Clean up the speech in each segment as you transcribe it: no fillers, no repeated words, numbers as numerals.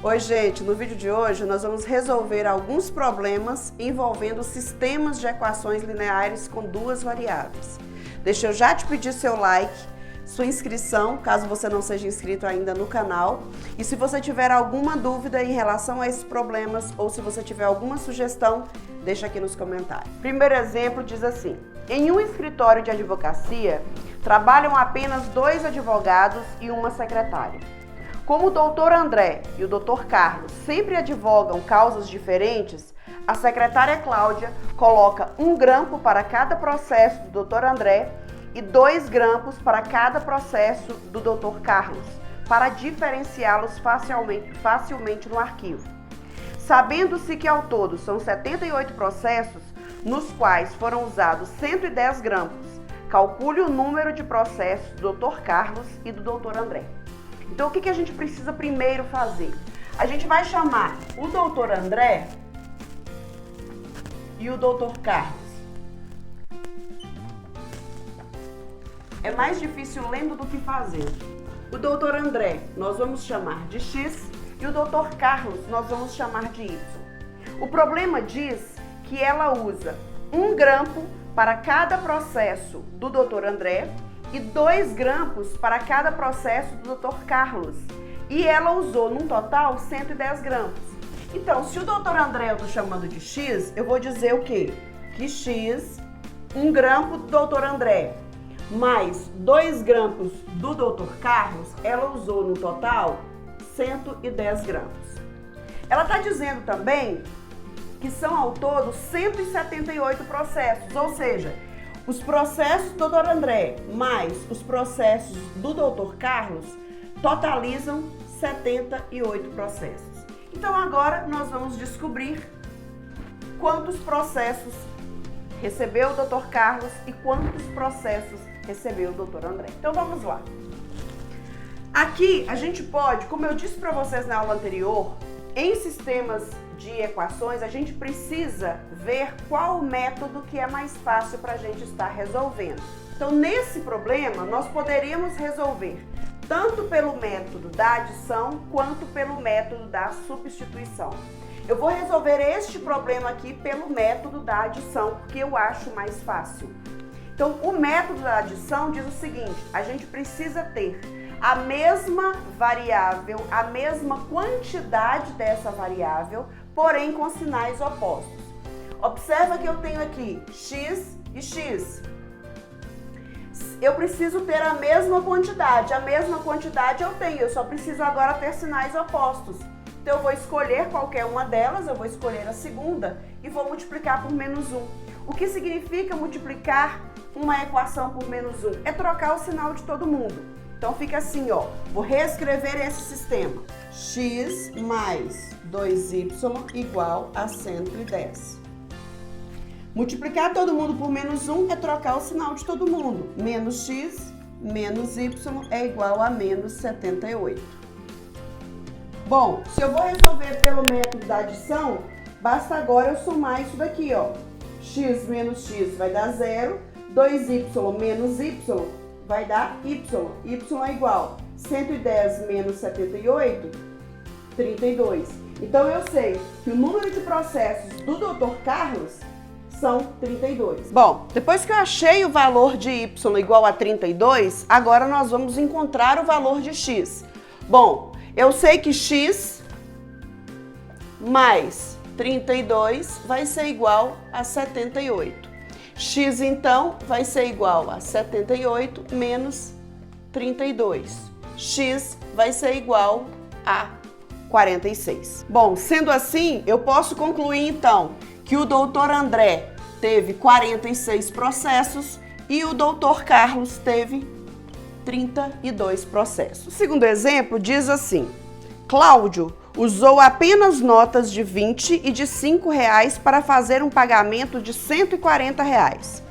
Oi, gente, no vídeo de hoje nós vamos resolver alguns problemas envolvendo sistemas de equações lineares com duas variáveis. Deixa eu já te pedir seu like, sua inscrição, caso você não seja inscrito ainda no canal. E se você tiver alguma dúvida em relação a esses problemas ou se você tiver alguma sugestão, deixa aqui nos comentários. Primeiro exemplo diz assim: em um escritório de advocacia, trabalham apenas 2 advogados e uma secretária. Como o Dr. André e o Dr. Carlos sempre advogam causas diferentes, a secretária Cláudia coloca um grampo para cada processo do Dr. André e 2 grampos para cada processo do Dr. Carlos, para diferenciá-los facilmente no arquivo. Sabendo-se que ao todo são 78 processos, nos quais foram usados 110 grampos, calcule o número de processos do Dr. Carlos e do Dr. André. Então, o que a gente precisa primeiro fazer? A gente vai chamar o Dr. André e o Dr. Carlos. É mais difícil lendo do que fazendo. O Dr. André nós vamos chamar de X e o Dr. Carlos nós vamos chamar de Y. O problema diz que ela usa um grampo para cada processo do Dr. André e 2 grampos para cada processo do Dr. Carlos. E ela usou, num total, 110 grampos. Então, se o Dr. André eu estou chamando de X, eu vou dizer o quê? Que X, um grampo do Dr. André, mais 2 grampos do Dr. Carlos, ela usou, no total, 110 grampos. Ela está dizendo também que são, ao todo, 178 processos, ou seja, os processos do Dr. André mais os processos do Dr. Carlos totalizam 78 processos. Então agora nós vamos descobrir quantos processos recebeu o Dr. Carlos e quantos processos recebeu o Dr. André. Então vamos lá. Aqui a gente pode, como eu disse para vocês na aula anterior, em sistemas de equações, a gente precisa ver qual o método que é mais fácil para a gente estar resolvendo. Então, nesse problema, nós poderíamos resolver tanto pelo método da adição quanto pelo método da substituição. Eu vou resolver este problema aqui pelo método da adição, porque eu acho mais fácil. Então, o método da adição diz o seguinte: a gente precisa ter a mesma variável, a mesma quantidade dessa variável, porém com sinais opostos. Observa que eu tenho aqui x e x. Eu preciso ter a mesma quantidade eu tenho, eu só preciso agora ter sinais opostos. Então eu vou escolher qualquer uma delas, eu vou escolher a segunda e vou multiplicar por menos 1. O que significa multiplicar uma equação por menos 1? É trocar o sinal de todo mundo. Então fica assim, ó, vou reescrever esse sistema. X mais 2y igual a 110. Multiplicar todo mundo por menos 1 é trocar o sinal de todo mundo. Menos x menos y é igual a menos 78. Bom, se eu vou resolver pelo método da adição, basta agora eu somar isso daqui, ó. X menos x vai dar 0, 2y menos y vai dar y. Y é igual 110 menos 78, 32. Então eu sei que o número de processos do Dr. Carlos são 32. Bom, depois que eu achei o valor de y igual a 32, agora nós vamos encontrar o valor de x. Bom, eu sei que x mais 32 vai ser igual a 78. X, então, vai ser igual a 78 menos 32. X vai ser igual a 46. Bom, sendo assim, eu posso concluir, então, que o Dr. André teve 46 processos e o Dr. Carlos teve 32 processos. O segundo exemplo diz assim: Cláudio usou apenas notas de 20 e de 5 reais para fazer um pagamento de 140 reais.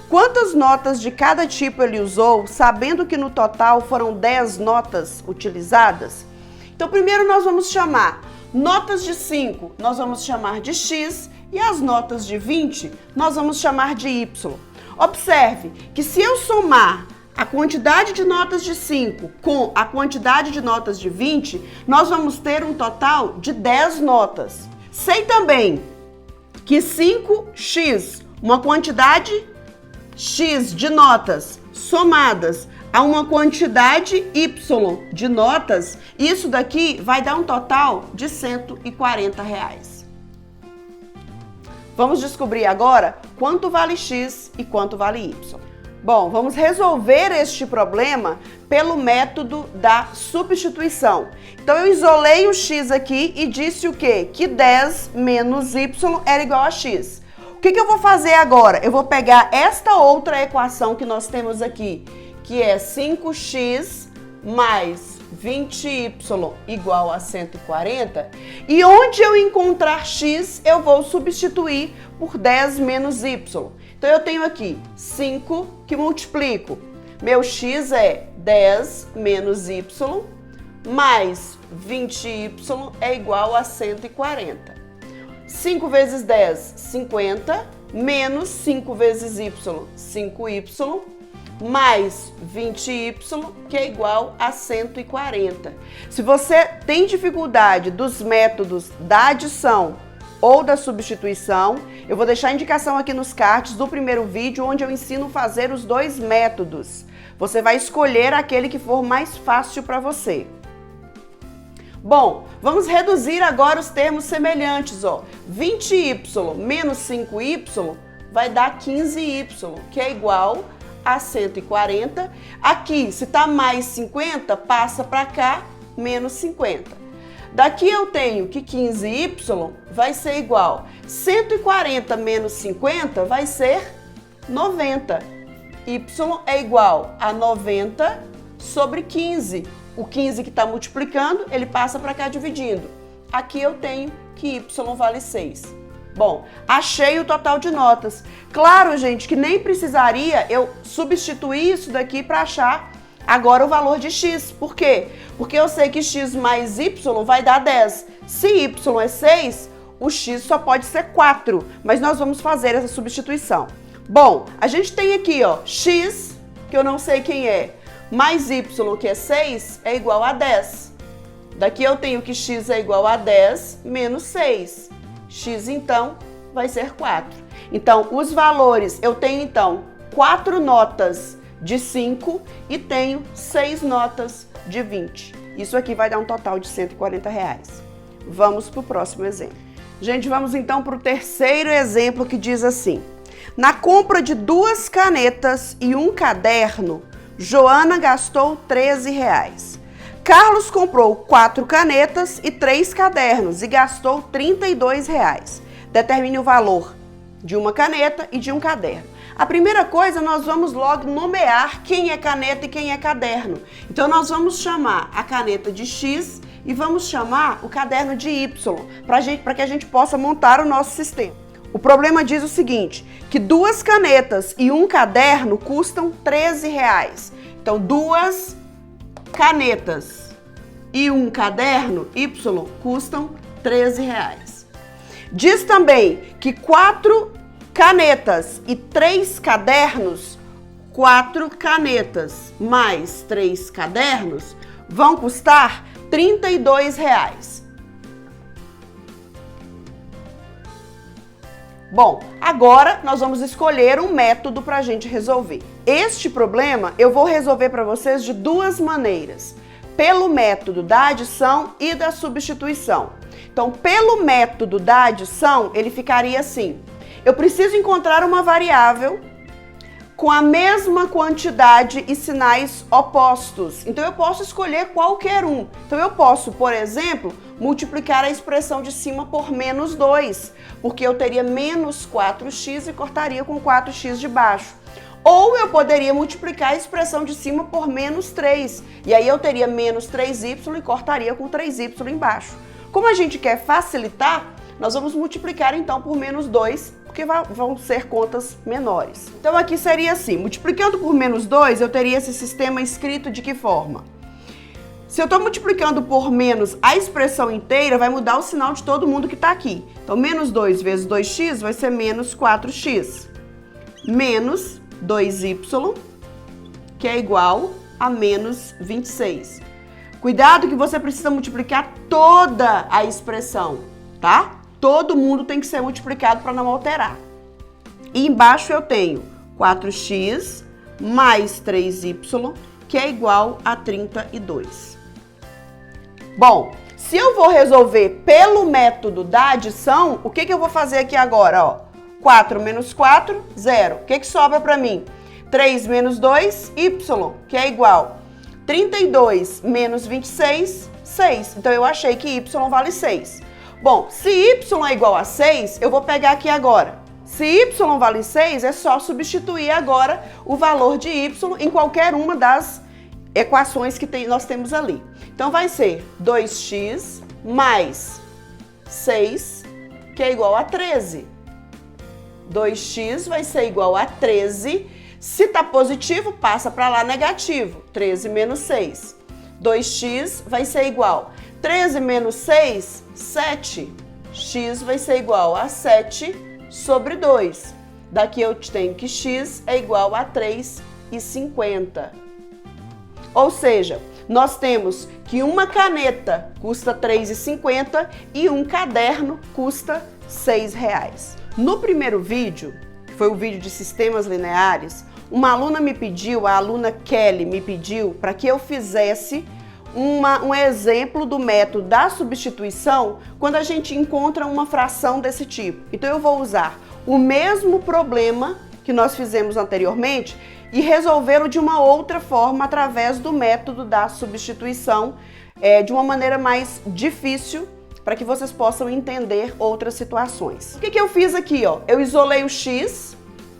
Quantas notas de cada tipo ele usou, sabendo que no total foram 10 notas utilizadas? Então, primeiro nós vamos chamar notas de 5, nós vamos chamar de X, e as notas de 20, nós vamos chamar de Y. Observe que se eu somar a quantidade de notas de 5 com a quantidade de notas de 20, nós vamos ter um total de 10 notas. Sei também que 5x, uma quantidade x de notas somadas a uma quantidade y de notas, isso daqui vai dar um total de R$140. Vamos descobrir agora quanto vale x e quanto vale y. Bom, vamos resolver este problema pelo método da substituição. Então, eu isolei o x aqui e disse o quê? Que 10 menos y era igual a x. O que eu vou fazer agora? Eu vou pegar esta outra equação que nós temos aqui, que é 5x mais 20y igual a 140, e onde eu encontrar x, eu vou substituir por 10 menos y. Então, eu tenho aqui 5 que multiplico. Meu x é 10 menos y mais 20y é igual a 140. 5 vezes 10, 50, menos 5 vezes y, 5y, mais 20y, que é igual a 140. Se você tem dificuldade dos métodos da adição ou da substituição, eu vou deixar a indicação aqui nos cards do primeiro vídeo, onde eu ensino a fazer os dois métodos. Você vai escolher aquele que for mais fácil para você. Bom, vamos reduzir agora os termos semelhantes, ó. 20y menos 5y vai dar 15y, que é igual a 140. Aqui, se tá mais 50, passa para cá, menos 50. Daqui eu tenho que 15y vai ser igual 140 menos 50 vai ser 90. Y é igual a 90 sobre 15. O 15 que está multiplicando, ele passa para cá dividindo. Aqui eu tenho que y vale 6. Bom, achei o total de notas. Claro, gente, que nem precisaria eu substituir isso daqui para achar agora o valor de x. Por quê? Porque eu sei que x mais y vai dar 10. Se y é 6, o x só pode ser 4. Mas nós vamos fazer essa substituição. Bom, a gente tem aqui, ó, x, que eu não sei quem é, mais y, que é 6, é igual a 10. Daqui eu tenho que x é igual a 10 menos 6. X, então, vai ser 4. Então, os valores, eu tenho, então, 4 notas de 5 e tenho 6 notas de 20. Isso aqui vai dar um total de R$140. Vamos para o próximo exemplo. Gente, vamos então para o terceiro exemplo, que diz assim: na compra de 2 canetas e um caderno, Joana gastou R$13. Carlos comprou 4 canetas e 3 cadernos e gastou R$32. Determine o valor de uma caneta e de um caderno. A primeira coisa, nós vamos logo nomear quem é caneta e quem é caderno. Então, nós vamos chamar a caneta de X e vamos chamar o caderno de Y, para que a gente possa montar o nosso sistema. O problema diz o seguinte, que 2 canetas e um caderno custam R$13. Então, 2 canetas e um caderno Y custam R$13. Diz também que 4 canetas e 3 cadernos, 4 canetas mais 3 cadernos, vão custar R$32. Bom, agora nós vamos escolher um método para a gente resolver. Este problema eu vou resolver para vocês de 2 maneiras. Pelo método da adição e da substituição. Então, pelo método da adição, ele ficaria assim. Eu preciso encontrar uma variável com a mesma quantidade e sinais opostos. Então, eu posso escolher qualquer um. Então, eu posso, por exemplo, multiplicar a expressão de cima por menos 2, porque eu teria menos 4x e cortaria com 4x de baixo. Ou eu poderia multiplicar a expressão de cima por menos 3, e aí eu teria menos 3y e cortaria com 3y embaixo. Como a gente quer facilitar, nós vamos multiplicar então por menos 2, porque vão ser contas menores. Então aqui seria assim, multiplicando por menos 2, eu teria esse sistema escrito de que forma? Se eu estou multiplicando por menos a expressão inteira, vai mudar o sinal de todo mundo que está aqui. Então, menos 2 vezes 2x vai ser menos 4x. Menos 2y que é igual a menos 26. Cuidado que você precisa multiplicar toda a expressão, tá? Todo mundo tem que ser multiplicado para não alterar. E embaixo eu tenho 4x mais 3y, que é igual a 32. Bom, se eu vou resolver pelo método da adição, o que eu vou fazer aqui agora? Ó, 4 menos 4, 0. O que sobra para mim? 3 menos 2, y, que é igual 32 menos 26, 6. Então, eu achei que y vale 6. Bom, se y é igual a 6, eu vou pegar aqui agora. Se y vale 6, é só substituir agora o valor de y em qualquer uma das equações que nós temos ali. Então, vai ser 2x mais 6, que é igual a 13. 2x vai ser igual a 13. Se tá positivo, passa para lá negativo. 13 menos 6. 2x vai ser igual. 13 menos 6, 7. X vai ser igual a 7 sobre 2. Daqui eu tenho que x é igual a 3,50. Ou seja, nós temos que uma caneta custa 3,50 e um caderno custa R$6. No primeiro vídeo, que foi o vídeo de sistemas lineares, uma aluna me pediu, a aluna Kelly me pediu para que eu fizesse um exemplo do método da substituição quando a gente encontra uma fração desse tipo. Então eu vou usar o mesmo problema que nós fizemos anteriormente e resolvê-lo de uma outra forma através do método da substituição, de uma maneira mais difícil, para que vocês possam entender outras situações. O que eu fiz aqui? Ó? Eu isolei o x,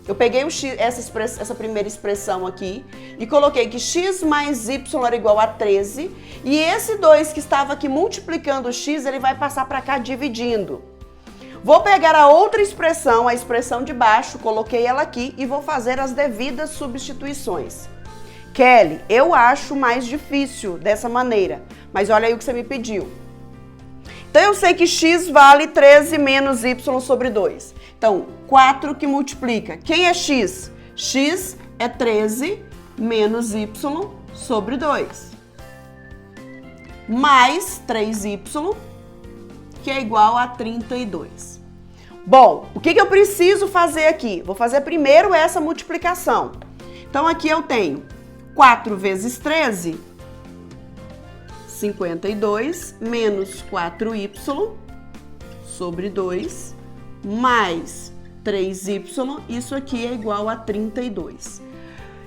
eu peguei o x, essa primeira expressão aqui e coloquei que x mais y era igual a 13 e esse 2 que estava aqui multiplicando o x, ele vai passar para cá dividindo. Vou pegar a outra expressão, a expressão de baixo, coloquei ela aqui e vou fazer as devidas substituições. Kelly, eu acho mais difícil dessa maneira, mas olha aí o que você me pediu. Então, eu sei que x vale 13 menos y sobre 2. Então, 4 que multiplica. Quem é x? X é 13 menos y sobre 2. Mais 3y, que é igual a 32. Bom, o que eu preciso fazer aqui? Vou fazer primeiro essa multiplicação. Então, aqui eu tenho 4 vezes 13, 52, menos 4y sobre 2, mais 3y, isso aqui é igual a 32.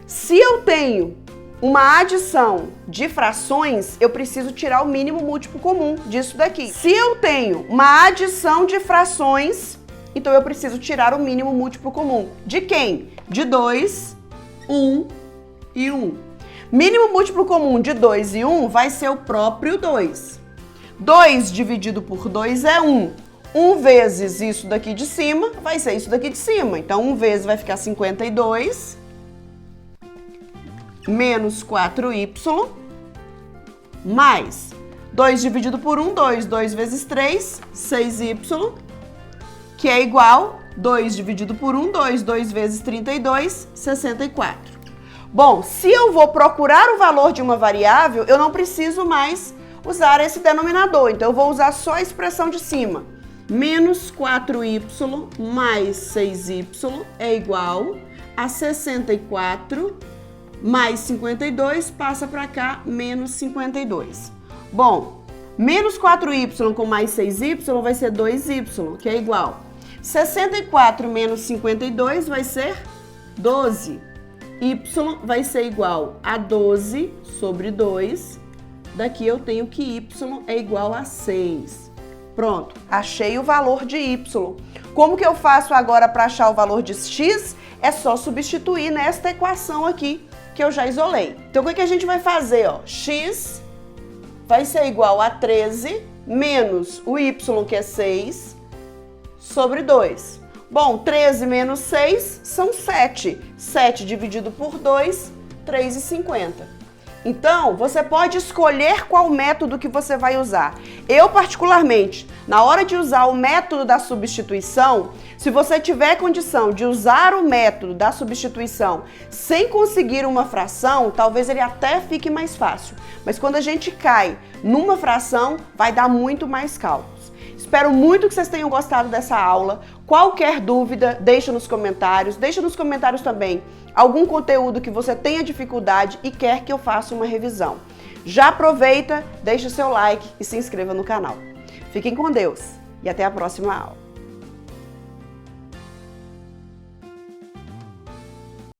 Se eu tenho uma adição de frações, eu preciso tirar o mínimo múltiplo comum disso daqui. Se eu tenho uma adição de frações, então eu preciso tirar o mínimo múltiplo comum. De quem? De 2, 1 e 1. Mínimo múltiplo comum de 2 e 1 vai ser o próprio 2. 2 dividido por 2 é 1. 1 vezes isso daqui de cima vai ser isso daqui de cima. Então, 1 vezes vai ficar 52, menos 4y, mais 2 dividido por 1, 2. 2 vezes 3, 6y, que é igual 2 dividido por 1, 2. 2 vezes 32, 64. Bom, se eu vou procurar o valor de uma variável, eu não preciso mais usar esse denominador. Então, eu vou usar só a expressão de cima. Menos 4y mais 6y é igual a 64 mais 52, passa para cá, menos 52. Bom, menos 4y com mais 6y vai ser 2y, que é igual. 64 menos 52 vai ser 12. Y vai ser igual a 12 sobre 2. Daqui eu tenho que y é igual a 6. Pronto, achei o valor de y. Como que eu faço agora para achar o valor de x? É só substituir nesta equação aqui que eu já isolei. Então, o que a gente vai fazer? Ó? X vai ser igual a 13 menos o y, que é 6, sobre 2. Bom, 13 menos 6 são 7. 7 dividido por 2, 3,50. Então, você pode escolher qual método que você vai usar. Eu, particularmente, Na hora de usar o método da substituição, se você tiver condição de usar o método da substituição sem conseguir uma fração, talvez ele até fique mais fácil. Mas quando a gente cai numa fração, vai dar muito mais cálculos. Espero muito que vocês tenham gostado dessa aula. Qualquer dúvida, deixa nos comentários. Deixa nos comentários também algum conteúdo que você tenha dificuldade e quer que eu faça uma revisão. Já aproveita, deixa o seu like e se inscreva no canal. Fiquem com Deus e até a próxima aula.